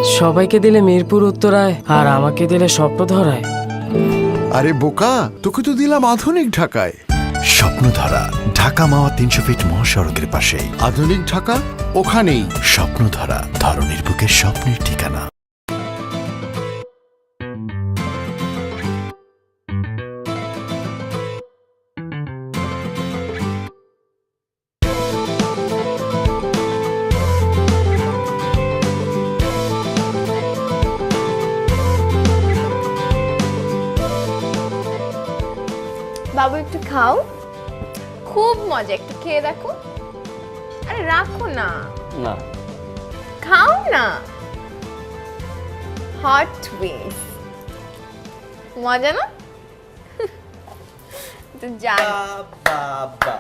সবাইকে দিলে মিরপুর উত্তরায় আর আমাকে দিলে স্বপ্নধরায়। আরে বোকা, তোকে তো দিলাম আধুনিক ঢাকায়। স্বপ্নধারা, ঢাকা মাওয়া 300 ফিট মহাসড়কের পাশেই। আধুনিক ঢাকা ওখানেই। স্বপ্নধারা, ধরনীর বুকে স্বপ্নের ঠিকানা। বাবু একটু খাও, খুব মজা, একটু খেয়ে দেখো। আরে রাখো না, না খাও না। হট উইংস মজা না? তো জান বাবা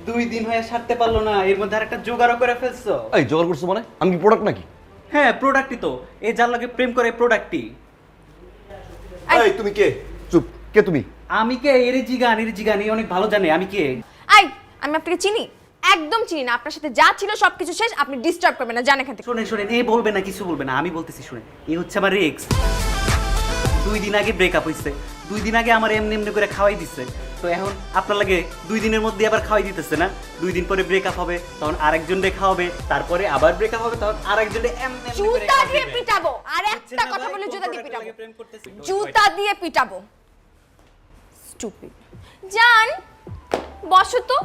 2 দিন হয়ে সারতে পারলো না, এর মধ্যে আরেকটা জোগাড়ও করে ফেলছো। এই জোগাড় করছো মানে? আমি কি প্রোডাক্ট নাকি? হ্যাঁ প্রোডাক্টই তো, এই যার লাগে প্রেম করে প্রোডাক্টই। এই তুমি কে? চুপ, কে তুমি? আমি কে? এর জিগান এই অনেক ভালো জানে আমি কে। আই, আমি আপনাকে চিনি? একদম চিনি না। আপনার সাথে যা ছিল সবকিছু শেষ, আপনি ডিস্টার্ব করবেন না, জান এখান থেকে। শোনেন এ বলবে না, কিছু বলবে না, আমি বলতেছি শুনেন। এই হচ্ছে আমার এক্স। 2 দিন আগে ব্রেকআপ হইছে, 2 দিন আগে আমার এমনি এমনি করে খাওয়াই দিচ্ছে। তো এখন আপনার লাগে 2 দিনের মধ্যে আবার খাওয়াই দিতেছে না? 2 দিন পরে ব্রেকআপ হবে, তখন আরেকজনকে খাওয়াবে, তারপরে আবার ব্রেকআপ হবে, তখন আরেকজনকে এমনি এমনি করে জুতা দিয়ে খাওয়াবে। পিটাবো, আর একটা কথা বলে জুতা দিয়ে পিটাবো, জুতা দিয়ে পিটাবো। স্টুপিড। জান বসো তো,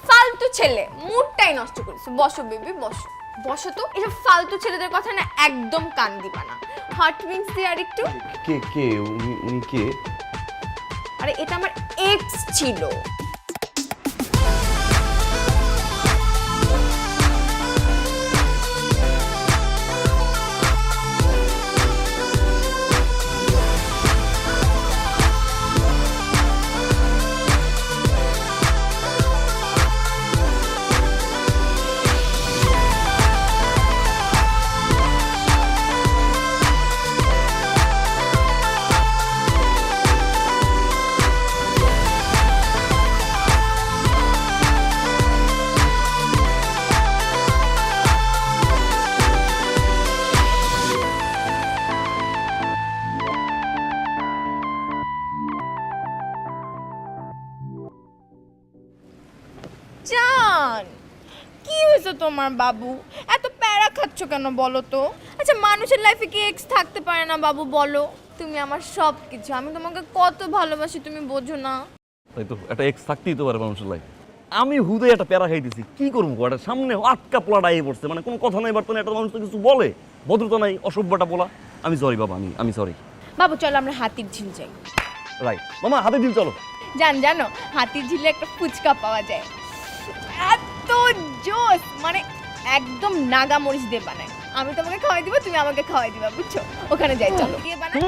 ফালতু ছেলে, মুডটাই নষ্ট করেছে। বসো বেবি, বসো বসো তো। এসব ফালতু ছেলেদের কথা না একদম কান দিবা না। হট উইংস দিয়ে আর একটু। কে কে উনি কে? আরে এটা আমার এক্স ছিল। জান কি হয়েছে তোমার বাবু? এত প্যারা খাচ্ছ কেন বলো তো? আচ্ছা মানুষের লাইফে কি এক্স থাকতে পারে না বাবু বলো? তুমি আমার সব কিছু, আমি তোমাকে কত ভালোবাসি তুমি বোঝো না? তাই তো, একটা এক্স থাকতেই তো পারে মানুষের লাইফ। আমি হুদে একটা প্যারা খাইতেছি, কি করবো? একটা সামনে আটকা পোলাটা এ পড়ছে, মানে কোনো কথা নাই বার্তা নাই, একটা মানুষ তো কিছু বলে, ভদ্রতা নাই, অসভ্যটা বলা। আমি সরি বাবা, আমি সরি। বাবু চলো আমরা হাতির ঝিল যাই। রাইট মামা, হাতে দিল চলো। জানো হাতির ঝিলে একটা ফুচকা পাওয়া যায়, এত জোস, মানে একদম নাগা মরিচ দিয়ে বানায়। আমি তোমাকে খাওয়াই দিব, তুমি আমাকে খাওয়াই দিবা, বুঝছো? ওখানে যাই চলো। দিয়ে বানায়।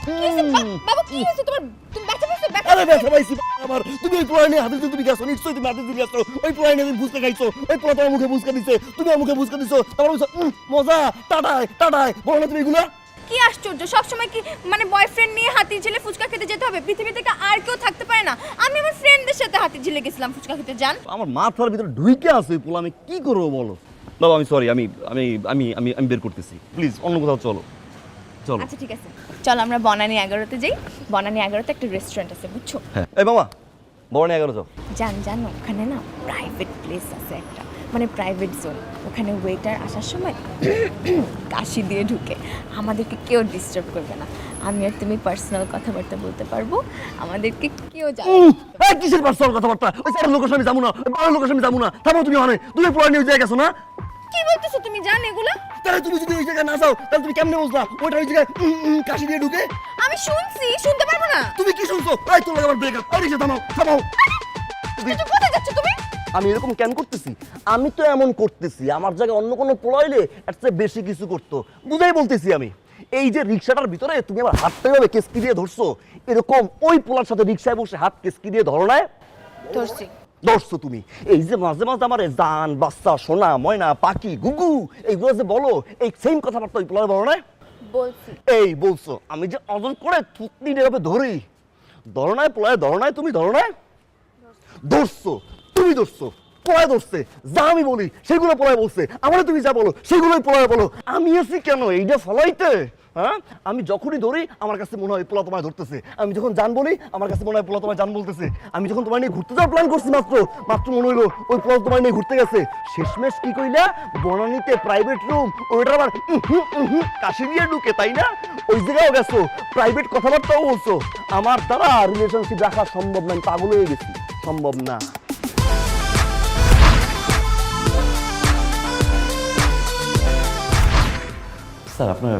কি হয়েছে বাবু, কি হয়েছে তোমার? তুমি ব্যথা পেয়েছো? আরে ব্যথা পাইছি আমার। তুমি ওই পোলায় নিয়ে হাতে তুমি গেছো, নিশ্চয়ই তুমি হাতে দিয়ে গেছো। ওই পোলায় নিয়ে তুমি ফুচকা খাইছো, ওই পোলা তোমার মুখে ফুচকা দিচ্ছে, তুমি আমার মুখে ফুচকা দিছো, তারপর বলছো মজা, টাটায় টাটায়, বলো না তুমি এগুলা? কি আশ্চর্য, সবসময় কি মানে বয়ফ্রেন্ড নিয়ে হাতির ঝিলে ফুচকা খেতে যেতে হবে? পৃথিবী থেকে আর কেউ থাকতে পারে না? আমি আমার ফ্রেন্ডদের সাথে হাতির ঝিলে গেছিলাম ফুচকা খেতে। জান আমার মাথার ভিতরে ঢুইকে আছে ওই পোলা, আমি কি করবো বলো? বাবা আমি সরি, আমি আমি আমি আমি আমি বের করতেছি, প্লিজ অন্য কোথাও চলো চলো। আচ্ছা ঠিক আছে, চলো আমরা বনানী 11তে যাই। বনানী 11তে একটা রেস্টুরেন্ট আছে, বুঝছো? হ্যাঁ এই মামা, বড় 11 যাও। জানো ওখানে না প্রাইভেট প্লেস আছে একটা, মানে প্রাইভেট জোন। ওখানে ওয়েটার আসার সময় কাশি দিয়ে ঢুকে, আমাদেরকে কেউ ডিস্টার্ব করবে না। আমি আর তুমি পার্সোনাল কথাবার্তা বলতে পারবো, আমাদেরকে কেউ জানে না। এই কিসের পার্সোনাল কথাবার্তা? ওই চার লোকের সামনে যাবো না, ওই বড় লোকের সামনে যাবো না। থামো তুমি, মানে তুমি পোলা নিয়ে যাই গেছো না? কি বলতেছো তুমি? জান এগুলা? তাহলে তুমি যদি ওই জায়গায় না যাও, তাহলে তুমি কেমনে বুঝলা ওইটা ওই জায়গায় কাশি দিয়ে ঢুকে? আমি শুনছি, শুনতে পারবো না? তুমি কি শুনছো? এই তোর লাগে আমার ব্রেকআপ। আরে থামাও থামাও। কোথায় যাচ্ছ তুমি? আমি এরকম কেন করতেছি? আমি তো এমন করতেছি, আমার জায়গায় অন্য কোনো পোলা হইলে এর চেয়ে বেশি কিছু করতো, বুঝাই বলতেছি আমি। এই যে রিক্সাটার ভিতরে তুমি আমার হাতটা ভাবে কেসকি দিয়ে ধরছো, এরকম ওই পোলার সাথে রিক্সায় বসে হাত কেসকি দিয়ে ধরো না? ধরছি। ধরছো তুমি। এই যে মাঝে মাঝে আমার জান, বাচ্চা, সোনা, ময়না, পাখি, গুগু এইগুলো যে বলো, এই সেম কথাবার্তা ওই পোলার বলো না? বলছি। এই বলছো, আমি যে অজন করে থুতনি এভাবে ধরি, ধরো নাই পোলায়, ধরো নাই তুমি, ধরো নাই? ধরছো তুমি, ধরছো পড়ায় ধরছে, যা আমি বলি সেগুলো পড়ায় বলছে, আমার তুমি যা বলো সেগুলোই পড়ায় বলো। আমি আছি কেন এইটা ফলাইতে? হ্যাঁ, আমি যখনই ধরি আমার কাছে মনে হয় পোলা তোমায় ধরতেছে, আমি যখন জান বলি আমার কাছে মনে হয় পোলা তোমায় জান বলতেছে, আমি যখন তোমায় নিয়ে ঘুরতে যাওয়ার প্ল্যান করছি মাত্র মনে হইলো ওই পোলা তোমায় নিয়ে ঘুরতে গেছে। শেষমেশ কি কইলা? বনানীতে প্রাইভেট রুম, ওইটা আবার কাশি নিয়ে ঢুকে, তাই না? ওই জায়গাও গেছো, প্রাইভেট কথাবার্তাও বলছো। আমার দ্বারা রিলেশনশিপ রাখা সম্ভব না, আমি পাগল হয়ে গেছি, সম্ভব না। স্যার আপনার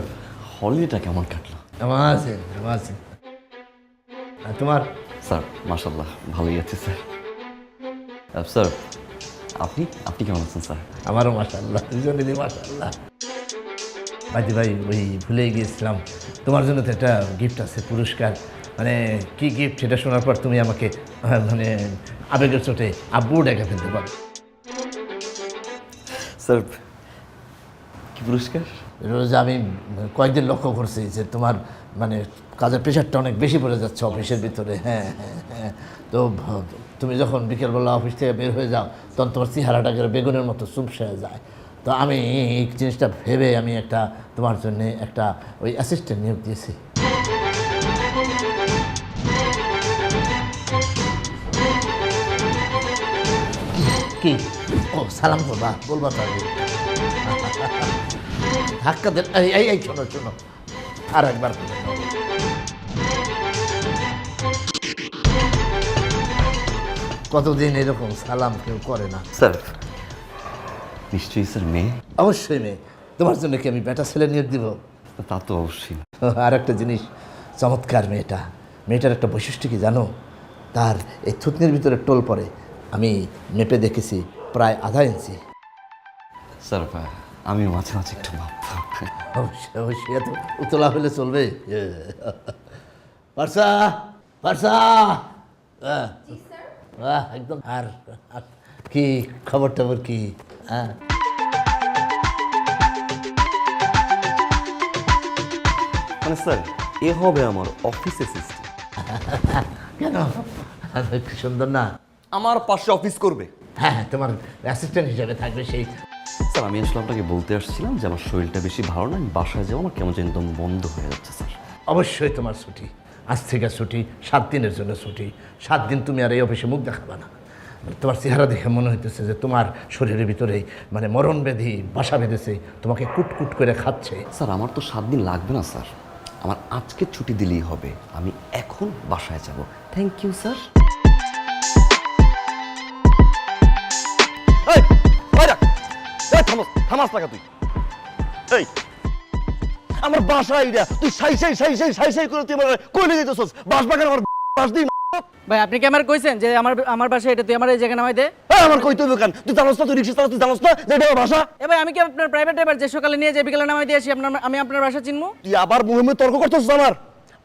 হলিডেটা কেমন কাটলো? আমার আছে। আর তোমার? স্যার মাশাল্লাহ ভালোই আছে স্যার। স্যার আপনি কেমন আছেন স্যার? আমারও মাশাআল্লাহ, দুজনেরই মাশাআল্লাহ। বাজি ভাই, ওই ভুলে গিয়েছিলাম, তোমার জন্য তো একটা গিফট আছে, পুরস্কার। মানে কি গিফট সেটা শোনার পর তুমি আমাকে মানে আবেগের চোটে আব্বু ডেকে ফেলতে পারো। স্যার কি পুরস্কার? রোজ আমি কয়েকদিন লক্ষ্য করছি যে তোমার মানে কাজের প্রেশারটা অনেক বেশি পড়ে যাচ্ছে অফিসের ভিতরে। হ্যাঁ, তো তুমি যখন বিকেলবেলা অফিস থেকে বের হয়ে যাও তখন তোমার চেহারাটা বেগুনের মতো চুপসে যায়। তো আমি এই জিনিসটা ভেবে আমি একটা তোমার জন্য একটা ওই অ্যাসিস্ট্যান্ট নিয়োগ দিয়েছি। কি? ও সালাম করবা, বলবা তো আগে। ধাক্কা দেন, এই শোনো আর একবার কতদিন এরকম সালাম কেউ করে না। স্যার নিশ্চয়ই স্যার মেয়ে? অবশ্যই মেয়ে। তোমার জন্য কি আমি বেটা ছেলে নিয়োগ দিব? তা তো অবশ্যই। আর একটা জিনিস, চমৎকার মেয়েটার একটা বৈশিষ্ট্য কি জানো? তার এই থুতনির ভিতরে টোল পড়ে, আমি মেপে দেখেছি প্রায় আধা ইঞ্চি। স্যার আমি মাঝে মাঝে একটু ভাবতাম। অবশ্যই এত উতলা হলে চলবে? পারসা একদম। আর কি খবর টবর কি? হ্যাঁ, মানে স্যার এ হবে আমার অফিস অ্যাসিস্ট্যান্ট। কেন? কি সুন্দর না? আমার পাশে অফিস করবে। হ্যাঁ, তোমার অ্যাসিস্ট্যান্ট হিসেবে থাকবে সেই। স্যার আমি আসলে আপনাকে বলতে আসছিলাম যে আমার শরীরটা বেশি ভালো না, আমি বাসায় যাবো, আমার কেমন যেন একদম বন্ধ হয়ে যাচ্ছে স্যার। অবশ্যই তোমার ছুটি, আজ থেকে ছুটি, 7 দিনের জন্য ছুটি। 7 দিন তুমি আর এই অফিসে মুখ দেখাবে না। তোমার চেহারা দেখে মনে হইতেছে যে তোমার শরীরের ভিতরে মানে মরণব্যাধি বাসা বেঁধেছে, তোমাকে কুটকুট করে খাচ্ছে। স্যার আমার তো 7 দিন লাগবে না স্যার, আমার আজকে ছুটি দিলেই হবে, আমি এখন বাসায় যাব। Thank you sir. থামাস টাকা তুই। এই আমার বাসা এইটা, তুই সাই করে তুই আমার কইলে দিতেছস। বাস বাগান আমার বাস দিই। ভাই আপনি কি আমার কইছেন যে আমার বাসা এটা, তুই আমার এই জায়গায় নামাই দে? আমার কইতে হবে কেন? তুই জানোস না, তুই রিক্সা চালাস, তুই জানোস না যে এটা আমার বাসা? ভাই আমি কি আপনার প্রাইভেট ড্রাইভার যে সকালে নিয়ে যাই বিকেলে নামাই দিয়ে আসি? আমি আপনার বাসা চিনবো? তুই আবার মুখে তর্ক করতেছস,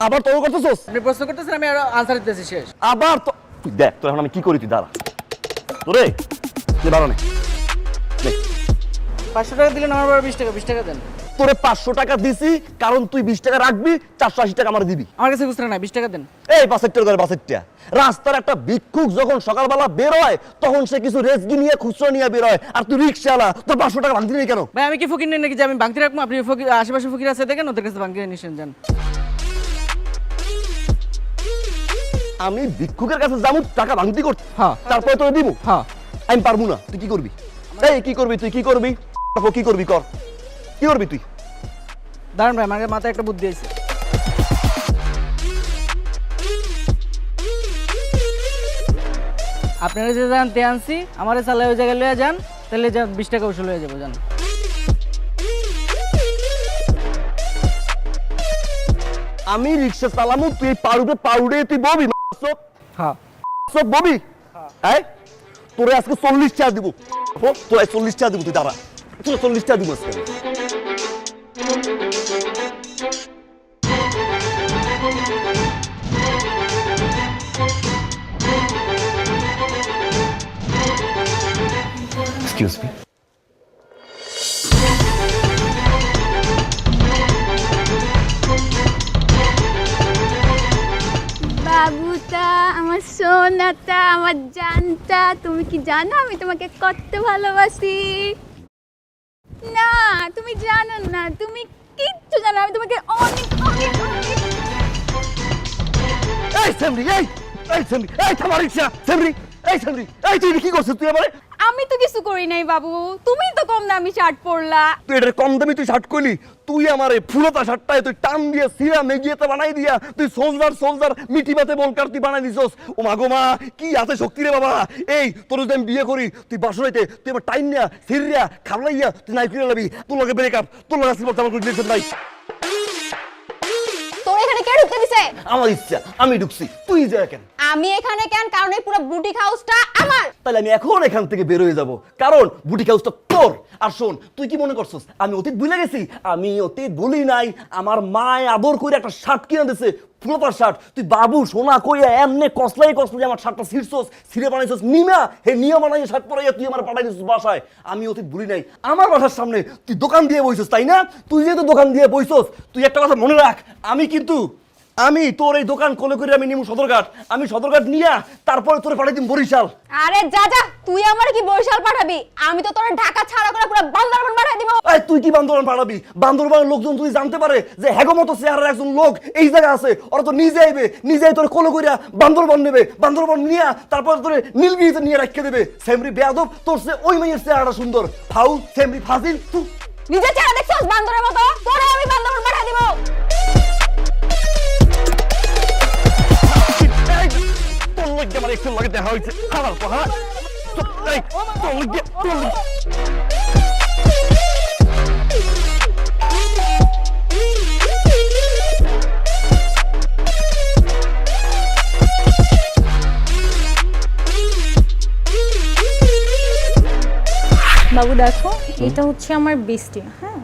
আবার তর্ক করতেছস। আপনি প্রশ্ন করতেছেন, আমি আনসার দিতেছি, শেষ। আবার তো তুই দেখ তোর এখন আমি কি করি, তুই দাঁড়া তোরে তুই বাড়ো না। 500 টাকা দিলেন, আমার 20 টাকা দেন। তোরে 500 টাকা দিছি কারণ তুই 20 টাকা রাখবি, 480 টাকা আমার দিবি। আমার কাছে খুচরা নাই, 20 টাকা দেন। এই 65 করে 65। রাস্তার একটা ভিক্ষুক যখন সকালবেলা বের হয় তখন সে কিছু রেজগি নিয়ে খুচরা নিয়ে বের হয়, আর তুই রিক্সাওয়ালা, তোর 500 টাকা ভাঙতি নেই কেন? ভাই আমি কি ফকির নেই নাকি যে আমি ভাঙতি রাখবো? আপনি আশেপাশে ফকির আছে দেখেন, ওদের কাছে ভাঙতি নিছেন, যান। আমি ভিক্ষুকের কাছে যাবো টাকা ভাঙতি করতে, হ্যাঁ। তারপরে তোরে দিব? হ্যাঁ। আমি পারবো না। তুই কি করবি? এই কি করবি তুই? কি করবি? কি করবি কর, কি করবি তুই? দাঁড়ান ভাই, আমার মাথায় একটা বুদ্ধি আছে। আপনারা যে জানতে আনছি আমার চালায় ওই জায়গায় লয়ে যান, তাহলে 20 টাকা উসুল হয়ে যাবো, যান। আমি রিক্সা চালামু, তুই পাউডে তুই ববি? হ্যাঁ। সব ববি? হ্যাঁ, তোরে আজকে 40 টাকা দিব। তোরে 40 টাকা দিব, তুই দাঁড়া, তোরে 40 টাকা দিব আজকে। Excuse me. বাবুটা আমার আমার সোনাটা, আমার জানটা, তুমি কি জানো আমি তোমাকে কত ভালোবাসি? না তুমি জানো না, তুমি কিচ্ছু জানো না, আমি তোমাকে অনেক অনেক অনেক। এই সেমরি, এই সেমরি, এই থামা রিকশা, সেমরি, এই সেমরি, এই তুই কি করছিস তুই আমারে? আমি তো কিছু করি নাই বাবু, তুমি তো কম দামি শার্ট পরলা। তুই এটা কম দামি তুই শার্ট কইলি, তুই আমারে ফুলতা শার্টটায় তুই টান দিয়ে সিরা মেগিয়েতে বানাই দিয়া তুই সোলজার মিটি বাতে বলকার তুই বানাই দিছস। ও মা গো মা, কি আছে শক্তি রে বাবা। এই তোর যদি আমি বিয়ে করি, তুই বাসরাইতে তুই আমার টাইম নিয়া সিরিয়া খাবলাইয়া তুই নাই করে লাবি, তোর লগে ব্রেকআপ, তোর লগে আসলে আমার কোনো রিলেশন নাই। তোর এখানে কে ঢুকতে দিছে? আমার ইচ্ছা, আমি ঢুকছি, তুই যা কেন? আমি এখানে কেন? কারণ এই পুরো বুটিক হাউসটা আমার। তাহলে আমি এখন এখান থেকে বের হয়ে যাব, কারণ বুটিক হাউসটা তোর। আর শোন, তুই কি মনে করছিস আমি অতীত ভুলে গেছি? আমি অতীত ভুলি নাই। আমার মায় আদর করে একটা শার্ট কিনে দিয়েছে, ফুলপার শার্ট। তুই বাবু সোনা কইয়া এমনে কসলাই আমার শার্টটা ছিঁড়ছস, ছিঁড়ে বানাইছস নিমা, হে নিয়ম বানাইয়া শার্ট পরাইয়া তুই আমার পাঠাই দিছিস বাসায়। আমি অতীত ভুলি নাই। আমার বাসার সামনে তুই দোকান দিয়ে বইছস, তাই না? তুই যেহেতু দোকান দিয়ে বইছস, তুই একটা কথা মনে রাখ, আমি তোর এই দোকান কোলে করে আমি নিমু সদরঘাট, আমি সদরঘাট নিয়া তারপরে তোরে পাঠাই দিম বরিশাল। আরে যা যা, তুই আমার কি বরিশাল পাঠাবি? আমি তো তোর ঢাকা ছাড়া করে পুরো বান্দরবান পাঠাই দিব। এই তুই কি বান্দরবান পাঠাবি? বান্দরবানের লোকজন তুই জানতে পারে যে হ্যাগো মতো চেহারার একজন লোক এই জায়গায় আছে, ওরা তো নিজে আইবে, নিজেই তোর কোলে কইরা বান্দরবান নেবে, বান্দরবান নিয়া তারপর তোরে নীলগিরিতে নিয়ে রাখতে দেবে। সেমরি বেয়াদব, তোর সে ওই মেয়ের চেহারাটা সুন্দর। ফাউল সেমরি ফাজিল, তুই নিজে চেহারা দেখছস বান্দরের মতো, তোরে আমি বান্দরবান পাঠাই দিব। তোর লগে আমার একটু লগে দেখা হয়েছে, খাবার পর হ্যাঁ তোর লগে বাবু দেখো, এটা হচ্ছে আমার বেস্টি, হ্যাঁ,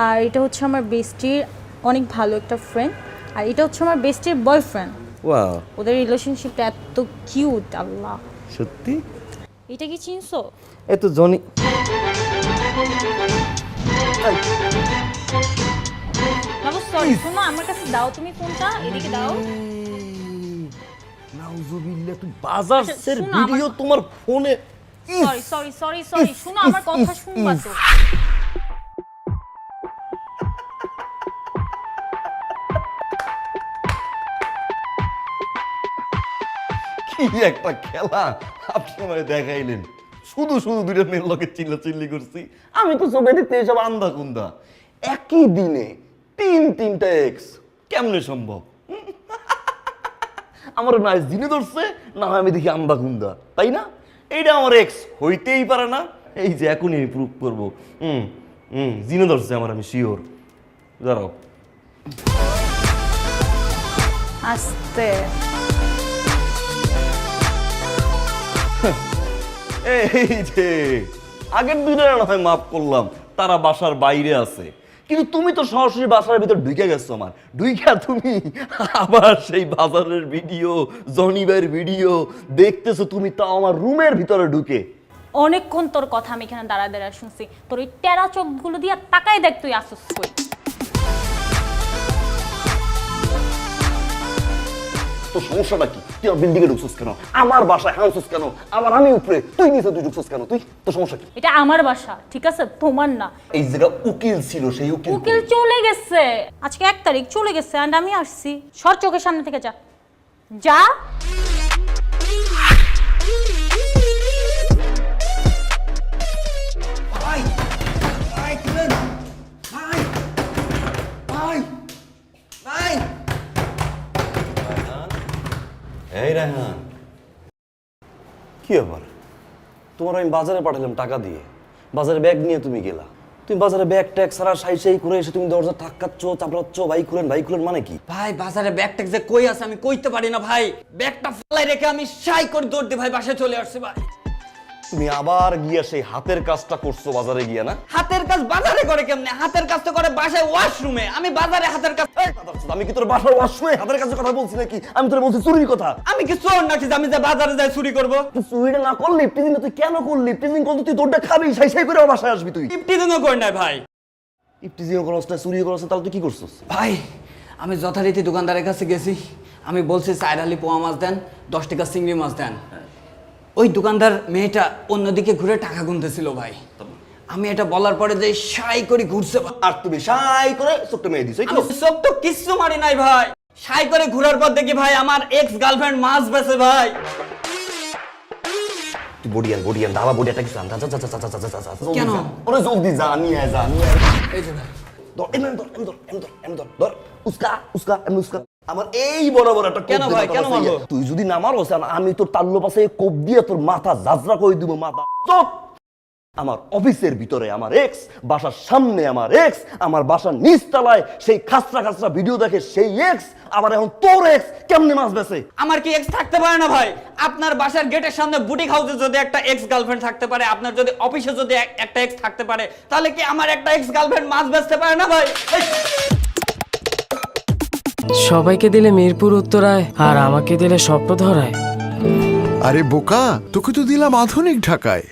আর এটা হচ্ছে আমার বেস্টির অনেক ভালো একটা ফ্রেন্ড, আর এটা হচ্ছে আমার বেস্টির বয়ফ্রেন্ড। ওয়াও, ওদের রিলেশনশিপটা এত কিউট, আল্লাহ। সত্যি? এটা কি চিনছো? এই তো জনি। বাবু সরি, শোনো, আমার কাছে দাও তুমি ফোনটা, এদিকে দাও। নাউজুবিল্লাহ, তুই বাজার সের শোনো, ভিডিও তোমার ফোনে। সরি সরি সরি সরি, শোনো আমার কথা শুনবা তো। কি একটা খেলা আপনি আমাকে দেখাইলেন। শুধু শুধু দুইটা মেয়ের লোকে চিল্লাচিল্লি করছি। আমি তো সবাই দেখতে এসব আন্দা কুন্দা। একই দিনে তিনটা এক্স কেমনে সম্ভব? আমার না জিনে ধরছে, না হয় আমি দেখি আন্দা কুন্দা, তাই না? এইটা আমার এক্স হইতেই পারে না। এই যে এখনই আমি প্রুফ করবো। জিনে ধরছে আমার, আমি শিওর। দাঁড়াও, আস্তে। এই যে আগের দুইটা না হয় মাফ করলাম, তারা বাসার বাইরে আছে, কিন্তু তুমি তো সরাসরি বাসার ভিতর ঢুকে গেছো। আমার ঢুইকা তুমি আবার সেই বাজারের ভিডিও, জনিবের ভিডিও দেখতেছো তুমি, তাও আমার রুমের ভিতরে ঢুকে। অনেকক্ষণ তোর কথা আমি এখানে দাঁড়া দাঁড়া শুনছি, তোর ওই টেরা চোখগুলো দিয়ে তাকাই দেখ তুই আসুস কই। তোর সমস্যাটা কি? তুই আমার বিল্ডিং এ ঢুকছিস কেন? আমার বাসায় হাউসিস কেন? আমার আমি উপরে, তুই নিচে, তুই ঢুকছিস কেন? তুই তোর সমস্যা কি? এটা আমার বাসা, ঠিক আছে, তোমার না। এই জায়গা উকিল ছিল, সেই উকিল উকিল চলে গেছে, আজকে 1 তারিখ চলে গেছে, এন্ড আমি আসছি। সর চোখের সামনে থেকে যা যা। এই রায়হান, কি ব্যাপার? তোমার আমি বাজারে পাঠালাম টাকা দিয়ে, বাজারে ব্যাগ নিয়ে তুমি গেলা। তুমি বাজারে ব্যাগ ট্যাগ সারা সাই করে এসে তুমি দরজা ধাক্কাচ্ছ, চাপড়াচ্ছ, ভাই খুলেন মানে কি? ভাই বাজারে ব্যাগ ট্যাগ যে কই আছে আমি কইতে পারি না ভাই। ব্যাগটা ফেলাই রেখে আমি সাই করে দৌড় দিয়ে ভাই বাসায় চলে আসছি ভাই। তুমি আবার গিয়া সেই হাতের কাজটা করছো বাজারে গিয়া, না? হাতের কাজ বাজারে করে কেমনে? হাতের কাজ তো করে বাসায় ওয়াশরুমে, আমি বাজারে হাতের কাজ। আমি কি তোর বাসার ওয়াশরুমে হাতের কাজের কথা বলছি নাকি? আমি তোর বলছি চুরির কথা। আমি কি চোর নাকি যে আমি যে বাজারে যাই চুরি করবো? তুই চুরিটা না করলি, প্রিজিং তুই কেন করলি? প্রিজিং করলে তুই দৌড়টা খাবি, সাই করে আমার বাসায় আসবি তুই। ইফটিজিংও করি নাই ভাই। ইফটিজিং করছ না, চুরি করছ, তাহলে তুই কি করছিস? ভাই আমি যথারীতি দোকানদারের কাছে গেছি, আমি বলছি 4 আলি পোয়া মাছ দেন, 10 টাকা চিংড়ি মাছ দেন। ওই দোকানদার মেয়েটা অন্যদিকে ঘুরে টাকা গুনতেছিল ভাই। আমি এটা বলার পরে যে সাই করে ঘুরছে ভাই। আর তুমি সাই করে ছোট্ট মেয়ে দিছো, এই তো? আমি সব তো কিচ্ছু মারি নাই ভাই। সাই করে ঘুরার পর দেখি ভাই আমার এক্স গার্লফ্রেন্ড মাছ বেচে ভাই। তুই বডিয়ান দাবা বডিয়াটা কিছু আনতা, যা যা যা যা যা যা যা। কেন? ওরে জলদি যা, নিয়ে আয়, যা নিয়ে আয়। এই যে ভাই ধর, এমন ধর, উস্কা, এমন উস্কা। আমার এই বড় বড় একটা কোপ কেন ভাই, দে, কেন মাথা মারবো? পাশে। তুই যদি না মারোস, আমি তোর তাল্লো পাশে কোপ দিয়ে তোর মাথা জাজরা করে দিব, মাথা। চুপ! আমার অফিসের ভিতরে আমার এক্স, বাসার সামনে আমার এক্স, আমার বাসার নিচতলায় সেই খাসরা ভিডিও দেখে সেই এক্স, আবার এখন তোর এক্স কেমনে মাছ বেচে? আমার কি এক্স থাকতে পারে না ভাই? আপনার বাসার গেটের সামনে বুটিক হাউসে যদি একটা এক্স গার্লফ্রেন্ড থাকতে পারে, আপনার যদি অফিসে যদি একটা এক্স থাকতে পারে, তাহলে কি আমার একটা এক্স গার্লফ্রেন্ড মাছ বেচতে পারে না ভাই? সবাইকে দিলে মিরপুর উত্তরায় আর আমাকে দিলে স্বপ্ন ধরায়। আরে বোকা, তোকে তো দিলাম আধুনিক ঢাকায়।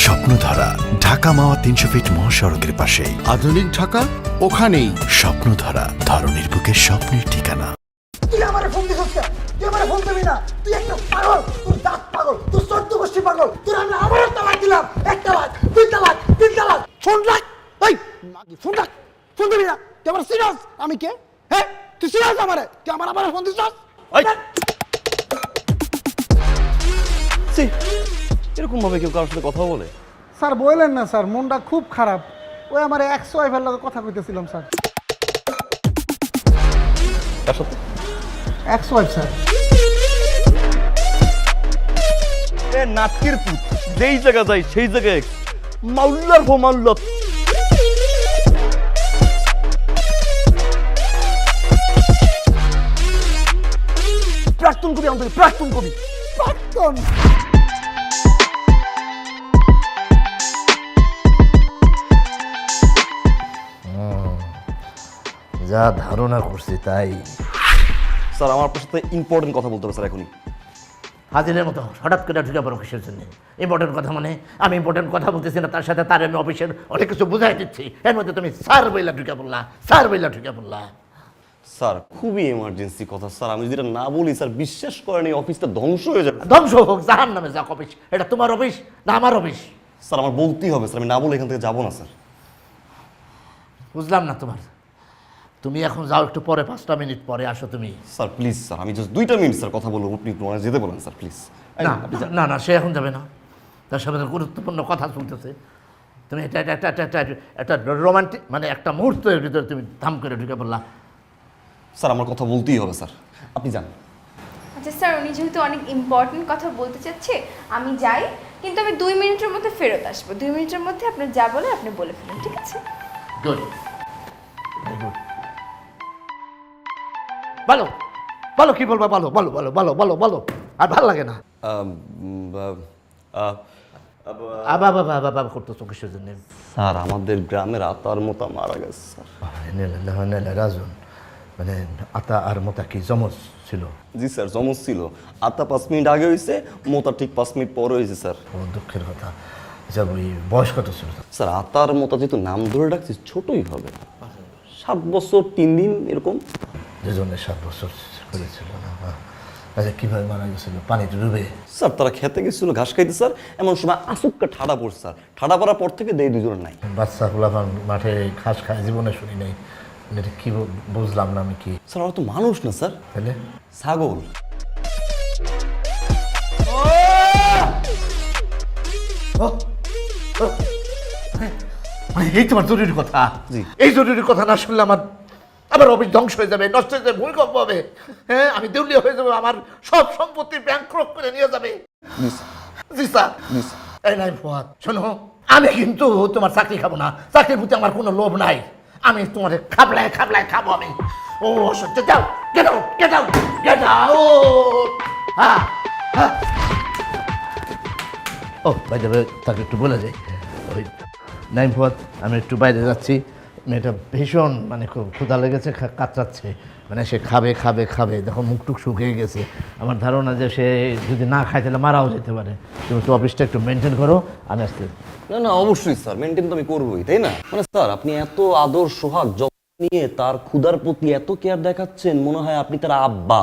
স্বপ্নধারা ঢাকা মাওয়া 300 ফিট মহাসড়কের পাশেই। আধুনিক ঢাকা ওখানেই। স্বপ্নধারা ধরনের বুকের স্বপ্নের ঠিকানা। তুই আমারে ফোন দিছিস কেন? তুই আমারে ফোন দিবি না, তুই একটা পাগল, তোর দাঁত পাগল, তোর চোদ্দ গোষ্ঠী পাগল। তোর আমি আবারও তালাক দিলাম, 1 তালাক, 2 তালাক, 3 তালাক। ফোন রাখ, এই মাগি ফোন রাখ, ফোন দিবি না। তুই আমার সিরিয়াস? আমি কে? হ্যাঁ, তুই সিরিয়াস আমারে? তুই আমার আবার ফোন দিছিস? এরকম ভাবে কেউ কারোর সাথে কথা বলে? স্যার বললেন না স্যার, মনটা খুব খারাপ। ওই আমার এক্স ওয়াইফের লগে কথা কইতেছিলাম স্যার। কার সাথে? Ex wife sir. এ নাটকের পুত, যেই জায়গা যাই সেই জায়গায় মাউল্লার হো মাউল্লা। প্রাক্তন কবি আমাদের, প্রাক্তন কবি। প্রাক্তন যা ধারণা করছি তাই। স্যার আমার আপনার সাথে ইম্পর্টেন্ট কথা বলতে হবে স্যার এখনই। হাজিরের মতো হঠাৎ করে ঢুকে পড়ো কিসের জন্য? ইম্পর্টেন্ট কথা মানে আমি ইম্পর্টেন্ট কথা বলতেছি না, তার সাথে তার আমি অফিসের অনেক কিছু বুঝাই দিচ্ছি, এর মধ্যে তুমি স্যার বইলা ঢুকে পড়লা, স্যার বইলা ঢুকে পড়লা। স্যার খুবই এমার্জেন্সি কথা স্যার, আমি যেটা না বলি স্যার বিশ্বাস করেন এই অফিসটা ধ্বংস হয়ে যাবে। ধ্বংস হোক, জাহান নামে যাক অফিস। এটা তোমার অফিস না আমার অফিস? স্যার আমার বলতেই হবে স্যার, আমি না বলে এখান থেকে যাবো না স্যার। বুঝলাম না তোমার। তুমি এখন যাও, একটু পরে 5টা মিনিট পরে আসো তুমি। স্যার প্লিজ স্যার, আমি জাস্ট 2টা মিনিট স্যার কথা বলবো, আপনি একটু মানে যেতে বলেন স্যার প্লিজ। না না না, সে এখন যাবে না, তার সাথে গুরুত্বপূর্ণ কথা চলতেছে। তুমি এটা এটা একটা একটা একটা রোমান্টিক মানে একটা মুহূর্তের ভিতরে তুমি ধাম করে ঢুকে পড়লা। স্যার আমার কথা বলতেই হবে স্যার, আপনি যান। আচ্ছা স্যার, উনি যেহেতু অনেক ইম্পর্টেন্ট কথা বলতে চাচ্ছে, আমি যাই, কিন্তু আমি 2 মিনিটের মধ্যে ফেরত আসবো। 2 মিনিটের মধ্যে আপনার যা বলে আপনি বলে ফেলুন, ঠিক আছে? গুড, বলো বলো কি বলবা, বলো বলো বলো বলো বলো বলো। আর ভালো লাগে না আবা বাবা বাবা করতেছো কিসের জন্য? স্যার আমাদের গ্রামের আতার মোতা মারা গেছে স্যার। রাজন মানে আতা আর মোতা কি জমজ ছিল? জি স্যার জমজ ছিল। আতা 5 মিনিট আগে হয়েছে, মোতা ঠিক 5 মিনিট পরে হয়েছে স্যার। ও দুঃখের কথা। যাব ওই বয়স কত ছিল? স্যার আতার মোতা যেহেতু নাম ধরে ডাকছি ছোটই হবে, 7 বছর 3 দিন এরকম। দুজনে 7 বছর করেছিল না? আচ্ছা কীভাবে মারা গেছিল? পানিতে ডুবে? স্যার তারা খেতে গেছিল ঘাস খাইতে স্যার, এমন সময় আসুকটা ঠাডা পড়ছে স্যার। ঠাডা পড়ার পর থেকে দেই দুজনে নাই। বাচ্চা পোলাপান মাঠে ঘাস খায়, জীবনে শুনি নাই। এটা কি বুঝলাম না আমি কি? স্যার ওরা তো মানুষ না স্যার, তাহলে ছাগল। এই তোমার জরুরি কথা? জি। এই জরুরি কথা না শুনলে আমার আমার অফিস ধ্বংস হয়ে যাবে, নষ্ট হয়ে যাবে, ভূমিকম্প হবে। হ্যাঁ আমি দেউলিয়া হয়ে যাবো, আমার সব সম্পত্তি ব্যাংক্রপ্ট করে নিয়ে যাবে। জি স্যার। এই নাই ফুয়াদ, শোনো, আমি কিন্তু তোমার চাকরি খাবো না, চাকরির প্রতি আমার কোনো লোভ নাই। আমি তোমার খাবলায় খাবলায় খাবো আমি। ও সত্যি যাও, get out get out get out. হ্যাঁ হ্যাঁ। ও বাই দ্য ওয়ে, তাকে একটু বলে যাই, ওই নাইম ফুয়াদ আমি একটু বাইরে যাচ্ছি, মেয়েটা ভীষণ মানে খুব ক্ষুধা লেগেছে, কাতরাচ্ছে, মানে সে খাবে খাবে খাবে, দেখো মুখটুক শুকিয়ে গেছে। আমার ধারণা যে সে যদি না খায় তাহলে মারাও যেতে পারে। তুমি একটু অফিসটা একটু মেনটেন করো, আমি আসতে। না না অবশ্যই স্যার, মেনটেন তো আমি করবোই, তাই না? মানে স্যার আপনি এত আদর সোহাগ যত্ন নিয়ে তার ক্ষুধার প্রতি এত কেয়ার দেখাচ্ছেন, মনে হয় আপনি তার আব্বা।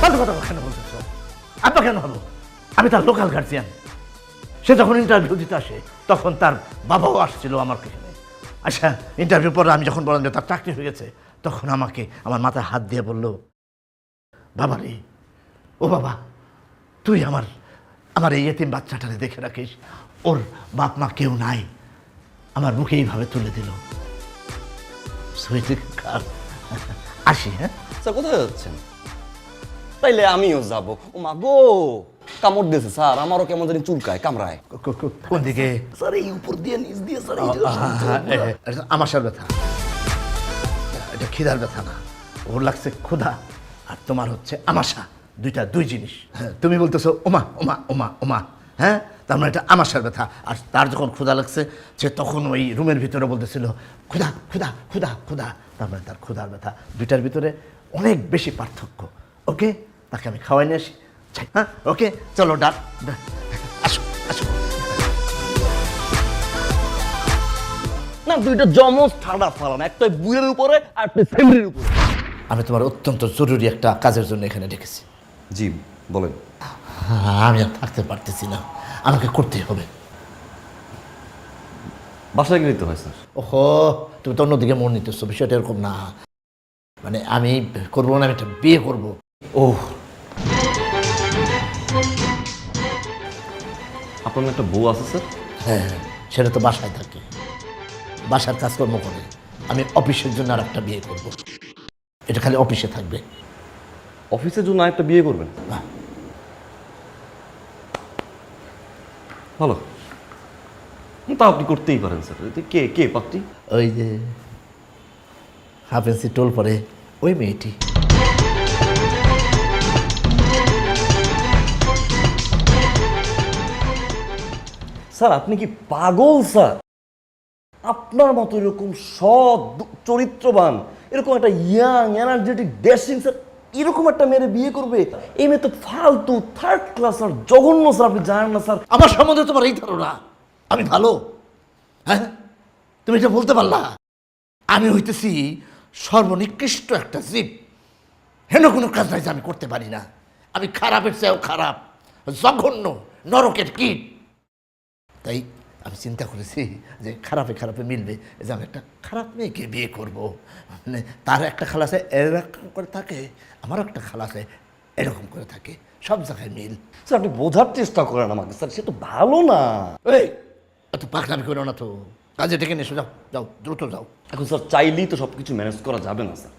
ফালতু কথা কেন বলতেছো? আব্বা কেন হবো? আমি তার লোকাল গার্জিয়ান। সে যখন ইন্টারভিউ দিতে আসে তখন তার বাবাও আসছিল আমার এখানে। আচ্ছা, ইন্টারভিউ পরে আমি যখন বললাম যে তার চাকরি হয়ে গেছে, তখন আমাকে আমার মাথায় হাত দিয়ে বলল, বাবা রে, ও বাবা, তুই আমার এই এতিম বাচ্চাটারে দেখে রাখিস, ওর বাপ মা কেউ নাই। আমার বুকে এইভাবে তুলে দিল। আসি। হ্যাঁ স্যার, কোথায় যাচ্ছেন? তাইলে আমিও যাব। ও মা গো, কামড় দিয়েছে স্যার, আমারও কেমন জানি চুলকায়, কামড়ায়। কোন দিকে? স্যার এই উপর দিয়ে নিচ দিয়ে স্যার আমাশার ব্যথা, এটা খিদার ব্যথা না। ওর লাগছে ক্ষুধা, আর তোমার হচ্ছে আমাশা। দুই জিনিস। হ্যাঁ, তুমি বলতেছো ওমা ওমা ওমা ওমা, হ্যাঁ, তার মানে এটা আমাশার ব্যথা। আর তার যখন ক্ষুধা লাগছে, সে তখন ওই রুমের ভিতরে বলতেছিল ক্ষুধা ক্ষুধা ক্ষুধা ক্ষুধা, তার মানে তার ক্ষুধার ব্যথা। দুইটার ভিতরে অনেক বেশি পার্থক্য। ওকে, তাকে আমি খাওয়াই নিয়ে আসি। হ্যাঁ, ওকে, চলো আসো আসো। না, দুইটা জমজ ঠাডা ফালান, একটা বুয়ের উপরে আর একটা ফ্যামিলির উপরে। আমি তোমার অত্যন্ত জরুরি একটা কাজের জন্য এখানে ডেকেছি। জি বলেন। আমি আর থাকতে পারতেছি না, আমাকে করতেই হবে। বাসায় গেলেই তো হয় স্যার। ওহো, তুমি তো অন্যদিকে মন নিতেছো, বিষয়টা এরকম না। মানে আমি করবো না, আমি একটা বিয়ে করবো। ও, আপনার একটা বউ আছে স্যার? হ্যাঁ, সেটা তো বাসায় থাকে, বাসার কাজকর্ম করে। আমি অফিসের জন্য আর একটা বিয়ে করব, এটা খালি অফিসে থাকবে। অফিসের জন্য একটা বিয়ে করবেন? বাহ। ভালো, তা আপনি করতেই পারেন স্যার। কে কে পাত্রী? ওই যে হাফ ইঞ্চি টোল পরে ওই মেয়েটি। স্যার আপনি কি পাগল স্যার? আপনার মতো এরকম সৎ চরিত্রবান, এরকম একটা ইয়াং এনার্জেটিক ড্যাশিং স্যার, এরকম একটা মেয়ের বিয়ে করবে? এই মেয়ে তো ফালতু, থার্ড ক্লাস আর জঘন্য স্যার। আপনি জানেন না স্যার আমার সম্বন্ধে তোমার এই ধারণা আমি ভালো? হ্যাঁ, তুমি এটা বলতে পারলা? আমি হইতেছি সর্বনিকৃষ্ট একটা জীব, হেন কোনো কাজ নাই যে আমি করতে পারি না। আমি খারাপের চেয়েও খারাপ, জঘন্য, নরকের কীট। তাই আমি চিন্তা করেছি যে খারাপে খারাপে মিলবে, যে আমি একটা খারাপ মেয়েকে বিয়ে করব। মানে তার একটা খালাসে এরকম করে থাকে, আমারও একটা খালাসে এরকম করে থাকে, সব জায়গায় মিল। স্যার আপনি বোঝার চেষ্টা করেন আমাকে স্যার, সে তো ভালো না। এই এত পাকনামি করো না তো, কাজে ডেকে নিয়ে এসো, যাও যাও, দ্রুত যাও। এখন স্যার চাইলেই তো সব কিছু ম্যানেজ করা যাবে না স্যার।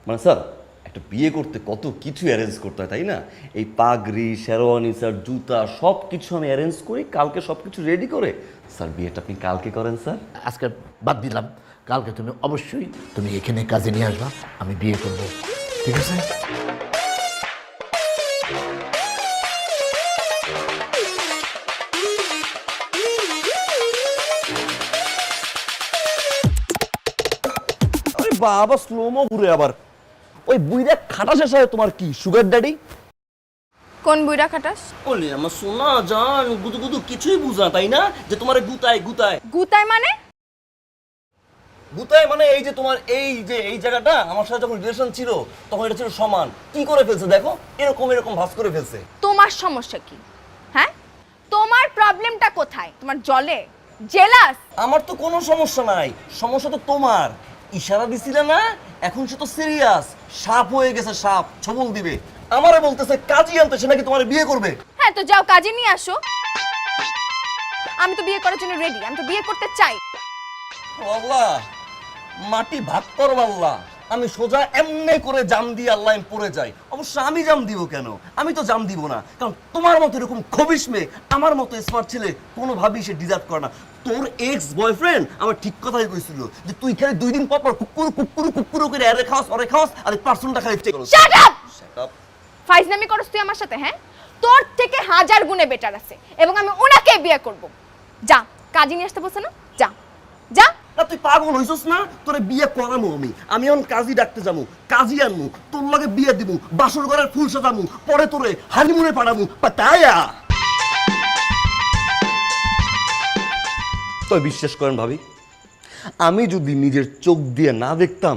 মানে স্যার, একটা বিয়ে করতে কত কিছু অ্যারেঞ্জ করতে হয়, তাই না? এই পাগড়ি, শেরওয়ানি স্যার, জুতা, সব কিছু আমি অ্যারেঞ্জ করি, কালকে সব কিছু রেডি করে স্যার বিয়েটা আপনি কালকে করেন স্যার। আজকে বাদ দিলাম, কালকে তুমি অবশ্যই তুমি এখানে কাজে নিয়ে আসবা, আমি বিয়ে করব, ঠিক আছে? আরে বাবা, স্লোমো ঘুরে আবার। ওই বুইরা খাটাসের সাথে তোমার কি সুগার ড্যাডি? কোন বুইরা খাটাস? বলি আমার সোনা জান, গুদু গুদু কিছুই বুঝা, তাই না? যে তোমার গুতায় গুতায় গুতায় মানে? গুতায় মানে এই যে তোমার এই জায়গাটা আমার সাথে যখন রিলেশন ছিল তখন এটা ছিল সমান, কি করে ফেলছে দেখো, এরকম এরকম ভাঁজ করে ফেলছে। তোমার সমস্যা কি? হ্যাঁ, তোমার প্রবলেমটা কোথায়? তোমার জলে জেলাস? আমার তো কোনো সমস্যা নাই, সমস্যা তো তোমার। ইশারা দিছিলে না, এখন সে তো সিরিয়াস, সাপ হয়ে গেছে, সাপ ছবল দিবে। আমারে বলতেছে কাজী আনতেছে নাকি তোমার বিয়ে করবে। হ্যাঁ, তো যাও কাজে নিয়ে আসো। আমি তো বিয়ে করার জন্য রেডি, আমি তো বিয়ে করতে চাই। আল্লাহ, মাটি ভাগ করো আল্লাহ। আমি সোজা এমনি করে জাম দিয়ে আল্লাহ পড়ে যাই। অবশ্য আমি জাম দিব কেন? আমি তো জাম দিব না, কারণ তোমার মতো এরকম খবিশ মেয়ে আমার মতো স্মার্ট ছেলে কোনোভাবেই সে ডিজার্ভ করে না। তোর এক্স বয়ফ্রেন্ড আমার ঠিক কথাই কইছিল যে তুই খালি 2 দিন পর পর কুকুর কুকুর কুকুর করে এরে খাওয়াস ওরে খাওয়াস, আর এই পার্সনটা খালি চেক করো। Shut up! ফাইজলামি করছ তুই আমার সাথে? হ্যাঁ, তোর থেকে 1000 গুণে বেটার আছে, এবং আমি ওনাকে বিয়ে করব। যা, কাজে নিয়ে আসতে বলছ না, যা যা। না তুই পাগল হইছস না? তোরে বিয়ে করামু আমি এখন কাজী ডাকতে যাবো, কাজী আনমু, তোর লগে বিয়ে দিব, বাসর ঘরের ফুল সাজামু, পরে তোরে হানিমুনে পাঠামু। পাতায়া তো বিশ্বাস করেন ভাবি, আমি যদি নিজের চোখ দিয়ে না দেখতাম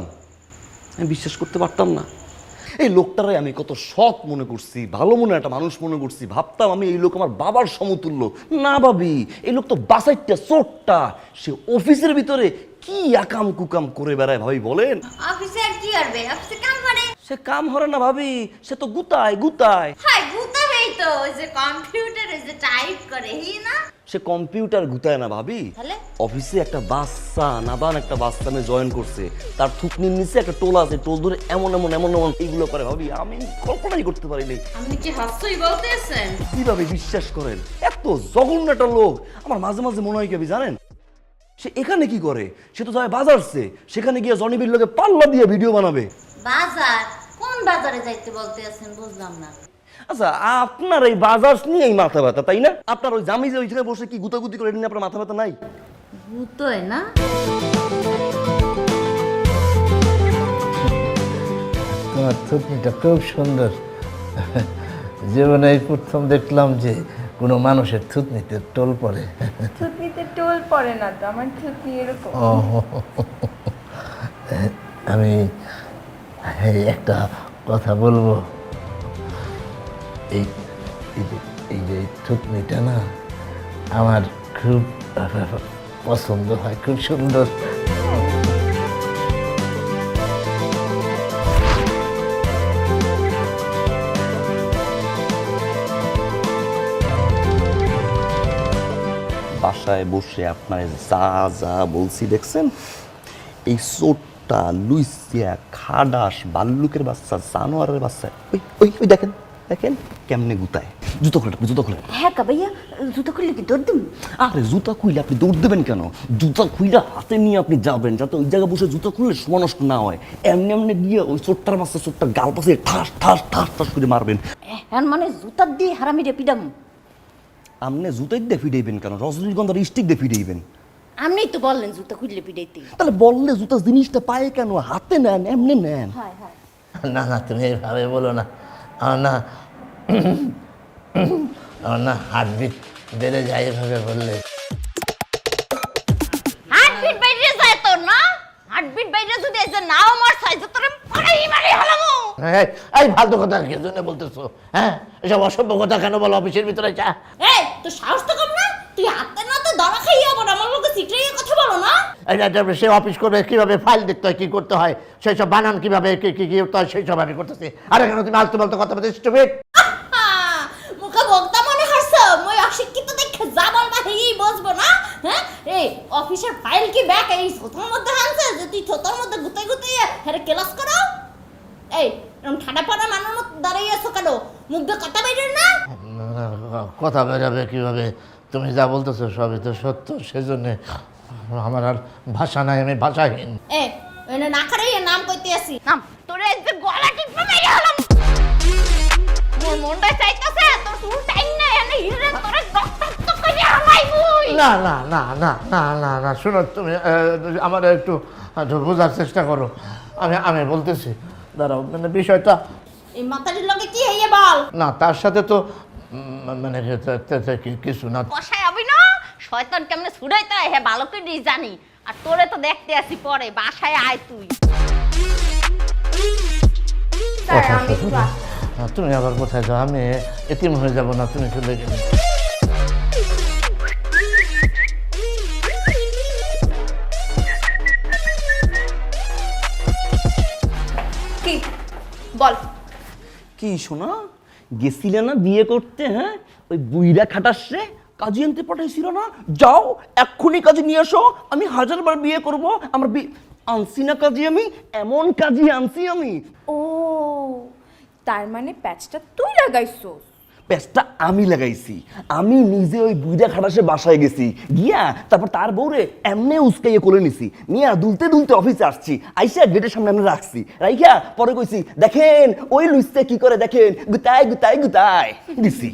আমি বিশ্বাস করতে পারতাম না। এই লোকটারে আমি কত সৎ মনে করছি, ভালো মনে একটা মানুষ মনে করছি, ভাবতাম আমি এই লোক আমার বাবার সমতুল্য। না ভাবি, এই লোক তো বাসাইটা চোরটা। সে অফিসের ভিতরে কি আকাম কুকাম করে বেড়ায় ভাবি বলেন। অফিসে আর কি করবে, অফিসে কাম করে। সে কাম হরে না ভাবি, সে তো গুতায় গুতায়। হ্যাঁ গুতাবেই তো, ওই যে কম্পিউটারে যে টাইপ করে হি না। সে কম্পিউটার গুতায় না ভাবি, তাহলে অফিসে একটা বাচ্চা নাবান একটা বাচ্চা মেয়ে জয়েন করছে, তার থুকনির নিচে একটা টোল আছে, টোল ধরে এমন এমন এমন এমন এইগুলো করে ভাবি, আমি কল্পনাই করতে পারিনি। আপনি কি হাসছই বলতেছেন? কিভাবে বিশ্বাস করেন, এত জঘন্য একটা লোক। আমার মাঝে মাঝে মনে হয় কি জানেন, সে এখানে কি করে, সে তো যায় বাজারছে, সেখানে গিয়ে জনিবির লোকে পাল্লা দিয়ে ভিডিও বানাবে। বাজার? কোন বাজারে যাইতে বলতেছেন বুঝলাম না। আচ্ছা, আপনার এই বাজার নিয়ে এই মাথা ব্যথা, তাই না? আপনার ওই জামি যে ওইখানে বসে কি গুতাগুতি করে নিয়ে আপনার মাথা ব্যথা নাই? ভূতই না। তোমার থুতনিটা খুব সুন্দর। জীবনে এই প্রথম দেখলাম যে কোনো মানুষের থুতনিতে টোল পড়ে। থুতনিতে টোল পড়ে না তো, আমার থুতনি এরকম। ও, আমি এই একটা কথা বলবো, এই এই যে থুতনিটা না আমার খুব পছন্দ হয়, খুব সুন্দর। বাসায় বসে আপনার যা যা বলছি দেখছেন, এই চোরটা লুইসিয়া খাডাস বাল্লুকের বাচ্চা জানোয়ারের বাচ্চা, ওই ওই ওই দেখেন দেখেন কেমনে গুতায়। জুতো খুলে, আপনি জুতো খুলেন। হ্যাঁ ভাইয়া, জুতো খুললে কি দৌড় দিন? আরে জুতা খুইলে আপনি দৌড় দেবেন কেন? জুতা খুইলে হাতে নিয়ে আপনি যাবেন, যাতে ওই জায়গায় বসে জুতা খুললে সময় নষ্ট না হয়। এমনি এমনি গিয়ে ওই চোরটার মাছটা চোরটার গাল পাশে ঠাস ঠাস ঠাস ঠাস করে মারবেন। হ্যাঁ মানে জুতা দিয়ে হারামি রে পিডাম। আপনি জুতাই দিয়ে ফিডাইবেন কেন? রজনীগন্ধার স্টিক দিয়ে ফিডাইবেন। আপনি তো বললেন জুতা খুললে পিডাইতে। তাহলে বললে জুতা জিনিসটা পায় কেন? হাতে নেন, এমনি নেন। হয় হয়। না না, তুমি এইভাবে বলো না। আমার না আমার না হার্টবিট বেড়ে যায় এভাবে বললে। হার্টবিট বাইরে যায় তো না? হার্টবিট বাইরে যদি এই যে নাও মার সাইজ তোরে পড়াই মারি হলামু। এই ফালতু কথা কি জন্য বলতেছো? হ্যাঁ, এসব অসভ্য কথা কেন বলো অফিসের ভিতরে? যা, এই তো সাহস তো কম না, তুই হাতে নাতে ধরা খাইয়া আবার আমার লোকে সিটরাইয়া কথা বলো না। সে অফিস করবে, কিভাবে ফাইল দেখতে হয়, কি করতে হয়, সেই সব বানান কিভাবে কি কি কি করতে হয়, সেই সব আমি করতেছি। আর এখানে তুমি আলতু ফালতু কথা বলতে স্টুপিড। মুখে বক্তা মনে হচ্ছে মই অশিক্ষিত দেখে যা বলবা হেই বুঝবো না। হ্যাঁ, এই অফিসের ফাইল কি ব্যাক এই ছোটর মধ্যে হানছে যে তুই ছোটর মধ্যে গুতাই গুতাই হেরে ক্লাস করো? এই এরকম ঠাডা পড়া মানুষ মত দাঁড়িয়ে আছো কেন? মুখ দিয়ে কথা বাইরে না? কথা বেরাবে কিভাবে? তুমি যা বলতেছো সবই তো সত্য, সেজন্য আমার আর ভাষা নাই, আমি ভাষাহীন। এ এনে না করে নাম কইতে আসি নাম তোরে যে গলা টিপে মেরে হলাম। মোর মনটা চাইতাছে তোর চুল টাইম না এনে হিরে তোরে ডক্টর তো কইয়া হালাই মুই। না না না না না না না, শোনো তুমি আমার একটু বোঝার চেষ্টা করো। আমি বলতেছি, দাঁড়াও, মানে বিষয়টা এই মাথাটির লগে কি হইয়ে বল না, তার সাথে তো মানে কিছু না। কষায় হবি না, শয়তান কেমনে ছুড়াইতে হয় হে ভালো করে জানি। আর তোরে তো দেখতে আসি পরে, বাসায় আয় তুই। তুমি আবার কোথায় যাও? আমি এতিম হয়ে যাব না তুমি চলে গেলে। কি বল? কি শোনা, গেছিলে না বিয়ে করতে? হ্যাঁ, ওই বুইরা খাটাসে কাজী আনতে পাঠাইছিল না? যাও এক্ষুনি কাজে নিয়ে এসো, আমি 1000বার বিয়ে করব। আমার আনছি না কাজী, আমি এমন কাজী আনছি আমি। ও তার মানে প্যাচটা তুই লাগাইছস? প্যাচটা আমি লাগাইছি। আমি নিজে ওই বুইরা খাটাসে বাসায় গেছি, গিয়া তারপর তার বউরে এমনি উস্কাইয়ে কোলে নিছি, নিয়া দুলতে দুলতে অফিসে আসছি, আইসা গেটের সামনে আমি রাখছি, রাইখা পরে কইছি দেখেন ওই লুইসটা কি করে দেখেন, গুতায় গুতায় গুতায় দিছি।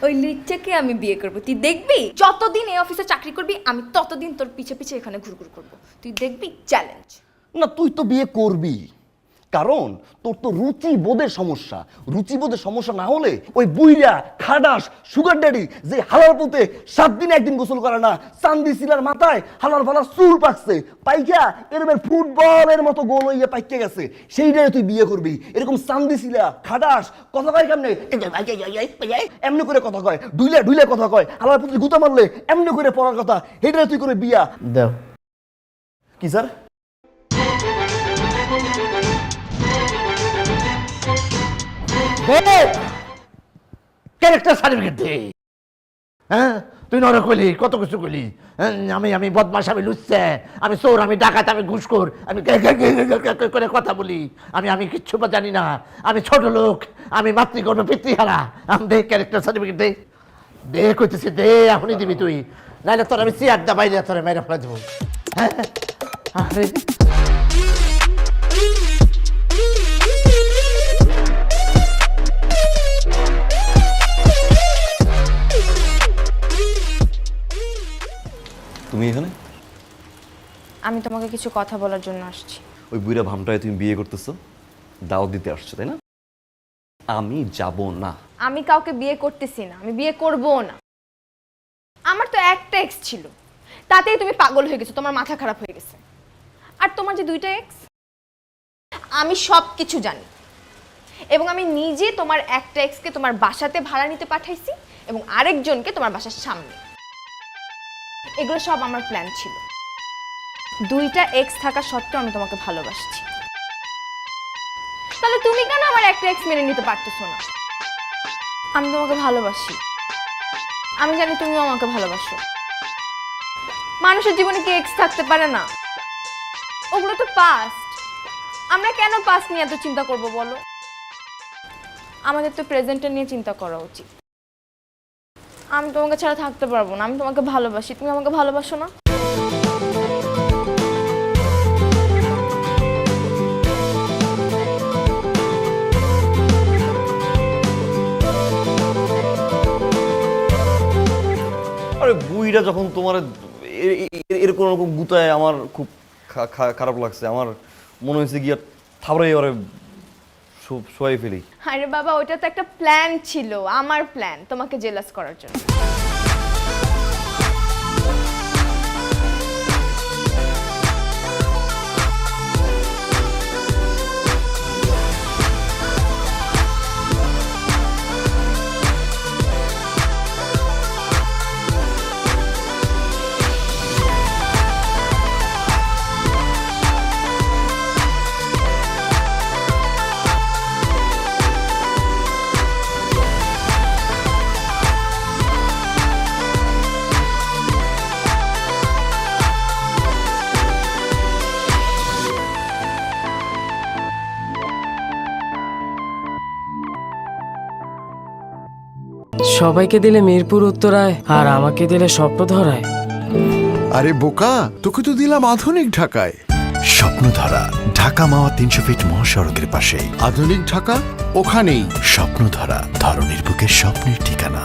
ওই লুইচটাকে আমি বিয়ে করব, তুই দেখবি। যতদিন এই অফিসে চাকরি করবি আমি ততদিন তোর পিছে পিছে এখানে ঘুরঘুর করব, তুই দেখবি। চ্যালেঞ্জ। না তুই তো বিয়ে করবি, কারণ তোর তো রুচিবোধের সমস্যা। রুচিবোধের সমস্যা না হলে ওই বুইরা খাডাস সুগার ড্যাডি যে হালার পথে 7 দিনে একদিন গোসল করে না, চান্দি শিলার মাথায় হালার ফালার চুল পাকছে, পাইকা এরকম ফুটবলের মতো গোল হইয়া পাইকে গেছে, সেইটাই তুই বিয়ে করবি। এরকম চান্দি শিলা খাডাস কথা কয় কেমনে, এমনি করে কথা কয়, ডুইলে ডুইলে কথা কয়, হালার প্রতি গুতা মারলে এমনি করে পড়ার কথা, সেইটাই তুই করে বিয়া দাও। কি স্যার? ক্যারেক্টার সার্টিফিকেট দে। হ্যাঁ, তুই নরক কইলি, কত কিছু কইলি। আমি বদমাশ, আমি লুচ্চে, আমি চোর, আমি ডাকাত, আমি ঘুষখোর, আমি করে কথা বলি। আমি কিচ্ছু জানি না, আমি ছোট লোক, আমি মাতৃগর্ভ পিতৃহারা। আমি দে ক্যারেক্টার সার্টিফিকেট দে, দে কইতেছি দে, এখনই দিবি তুই, নাইলে তোর আমি চেয়ার দা বাইরে তোর মেরে ফেলা দেবো। হ্যাঁ, আরে তুমি এখানে? আমি তোমাকে কিছু কথা বলার জন্য আসছি। ওই বুইরা ভামটায় তুমি বিয়ে করতেছো, দাওয়াত দিতে আসছো তাই না? আমি যাব না। আমি কাউকে বিয়ে করতেছি না, আমি বিয়ে করবো না। আমার তো একটা এক্স ছিল, তাতেই তুমি পাগল হয়ে গেছো, তোমার মাথা খারাপ হয়ে গেছে। আর তোমার যে 2টা এক্স, আমি সব কিছু জানি, এবং আমি নিজে তোমার একটা এক্সকে তোমার বাসাতে ভাড়া নিতে পাঠাইছি এবং আরেকজনকে তোমার বাসার সামনে। এগুলো সব আমার প্ল্যান ছিল। 2টা এক্স থাকা সত্ত্বেও আমি তোমাকে ভালোবাসছি। তাহলে তুমি কেন আমার একটা এক্স মেনে নিতে পারতেছো না? আমি তোমাকে ভালোবাসি, আমি জানি তুমিও আমাকে ভালোবাসো। মানুষের জীবনে কি এক্স থাকতে পারে না? ওগুলো তো পাস্ট। আমরা কেন পাস্ট নিয়ে এত চিন্তা করব বলো? আমাদের তো প্রেজেন্টটা নিয়ে চিন্তা করা উচিত। আমি তোমাকে ছাড়া থাকতে পারবো না, আমি তোমাকে ভালোবাসি, তুমি আমাকে ভালোবাসো না? আরে বুইরা যখন তোমার এরকম রকম গুতায় আমার খুব খারাপ লাগছে। আমার মনে হয়েছে গিয়া থাবড়াই ওরে শোয়াই ফেলি। আরে বাবা, ওইটা তো একটা প্ল্যান ছিল, আমার প্ল্যান তোমাকে জেলাস করার জন্য। সবাইকে দিলে মিরপুর উত্তরায়, আর আমাকে দিলে স্বপ্ন ধরায়। আরে বোকা, তোকে তো দিলাম আধুনিক ঢাকায়। স্বপ্নধারা ঢাকা মাওয়া 300 ফিট মহাসড়কের পাশেই। আধুনিক ঢাকা ওখানেই। স্বপ্নধারা, ধরনীর বুকে স্বপ্নের ঠিকানা।